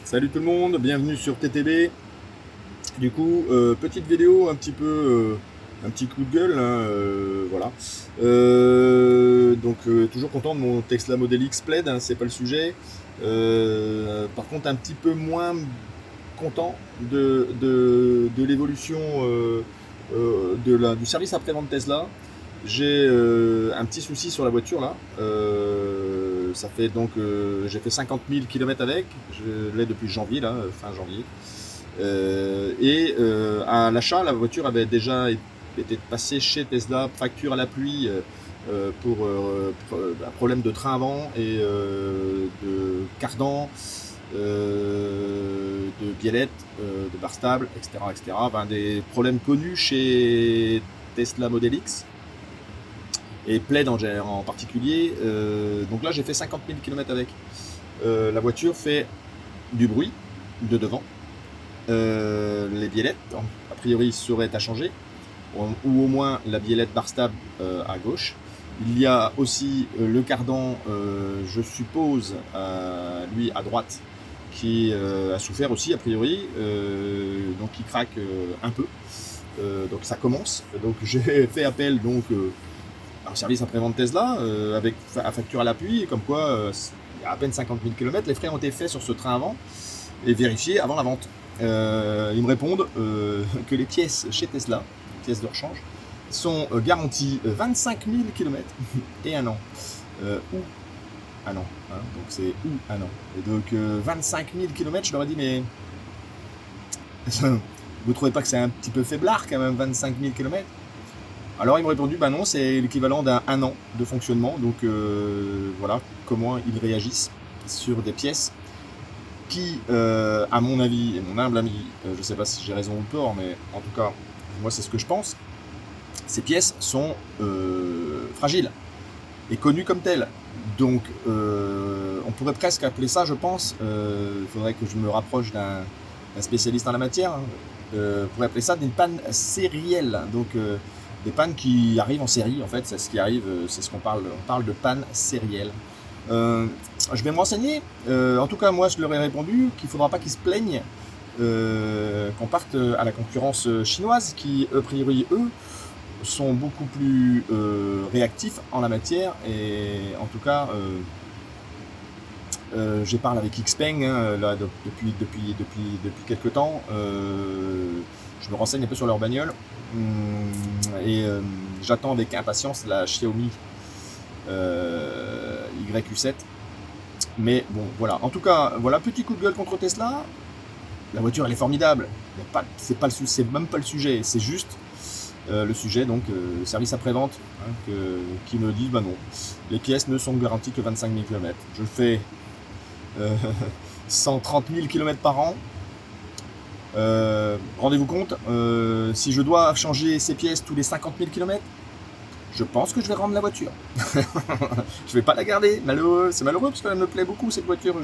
Salut tout le monde, bienvenue sur TTB. Du coup, petite vidéo, un petit coup de gueule, hein, voilà. Toujours content de mon Tesla Model X Plaid, hein, c'est pas le sujet. Par contre, un petit peu moins content de l'évolution du service après-vente Tesla. J'ai un petit souci sur la voiture là. Ça fait donc j'ai fait 50 000 km avec. Je l'ai depuis janvier là, fin janvier. À l'achat, la voiture avait déjà été passée chez Tesla, facture à la pluie pour un problème de train avant et de cardan, de biellette, de barre stable, etc., etc. Enfin, des problèmes connus chez Tesla Model X et Plaid en particulier. Donc là, j'ai fait 50 000 km avec. La voiture fait du bruit de devant. Les biellettes, a priori, seraient à changer, ou au moins la biellette barre stable à gauche. Il y a aussi le cardan, je suppose, lui à droite, qui a souffert aussi, a priori, donc il craque un peu. Donc ça commence. Donc j'ai fait appel donc un service après-vente Tesla avec à facture à l'appui, comme quoi il y a à peine 50 000 km, les frais ont été faits sur ce train avant et vérifiés avant la vente. Ils me répondent que les pièces chez Tesla, les pièces de rechange, sont garanties 25 000 km et un an. Ou un an. Hein, donc c'est ou un an. Et donc 25 000 km, je leur ai dit, mais vous trouvez pas que c'est un petit peu faiblard quand même, 25 000 km? Alors ils m'ont répondu, bah non, c'est l'équivalent d'un an de fonctionnement, donc voilà comment ils réagissent sur des pièces qui, à mon avis, et mon humble avis, je ne sais pas si j'ai raison ou tort, mais en tout cas, moi c'est ce que je pense, ces pièces sont fragiles et connues comme telles. Donc on pourrait presque appeler ça, je pense, il faudrait que je me rapproche d'un spécialiste en la matière, hein, on pourrait appeler ça des pannes sérielles. Donc des pannes qui arrivent en série, en fait, c'est ce qui arrive, c'est ce qu'on parle, on parle de pannes sérielles. Je vais me renseigner. En tout cas, moi, je leur ai répondu qu'il ne faudra pas qu'ils se plaignent qu'on parte à la concurrence chinoise, qui, a priori, eux, sont beaucoup plus réactifs en la matière. Et en tout cas, j'ai parlé avec Xpeng hein, là, depuis quelques temps. Je me renseigne un peu sur leur bagnole. J'attends avec impatience la Xiaomi YU7. Mais bon, voilà. En tout cas, voilà, petit coup de gueule contre Tesla. La voiture, elle est formidable. C'est même pas le sujet. C'est juste le sujet, donc, service après-vente, hein, qui me dit, bah non, les pièces ne sont garanties que 25 000 km. Je fais 130 000 km par an. Rendez-vous compte, si je dois changer ces pièces tous les 50 000 km, je pense que je vais rendre la voiture. Je vais pas la garder, malheureux. C'est malheureux parce qu'elle me plaît beaucoup cette voiture.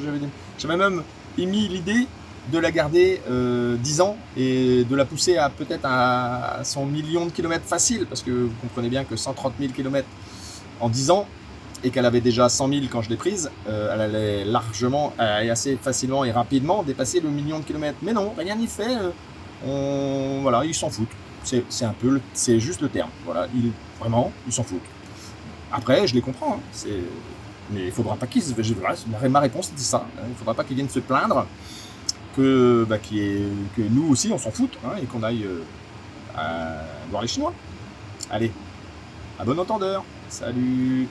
J'avais même émis l'idée de la garder 10 ans et de la pousser à peut-être à son million de kilomètres facile, parce que vous comprenez bien que 130 000 km en 10 ans, et qu'elle avait déjà 100 000 quand je l'ai prise, elle allait largement et assez facilement et rapidement dépasser le million de kilomètres. Mais non, rien n'y fait. Voilà, ils s'en foutent. C'est juste le terme. Voilà, vraiment, ils s'en foutent. Après, je les comprends. Hein, mais il ne faudra pas qu'ils se... Ma réponse c'était ça. Hein, il ne faudra pas qu'ils viennent se plaindre que nous aussi on s'en fout hein, et qu'on aille voir les Chinois. Allez, à bon entendeur. Salut.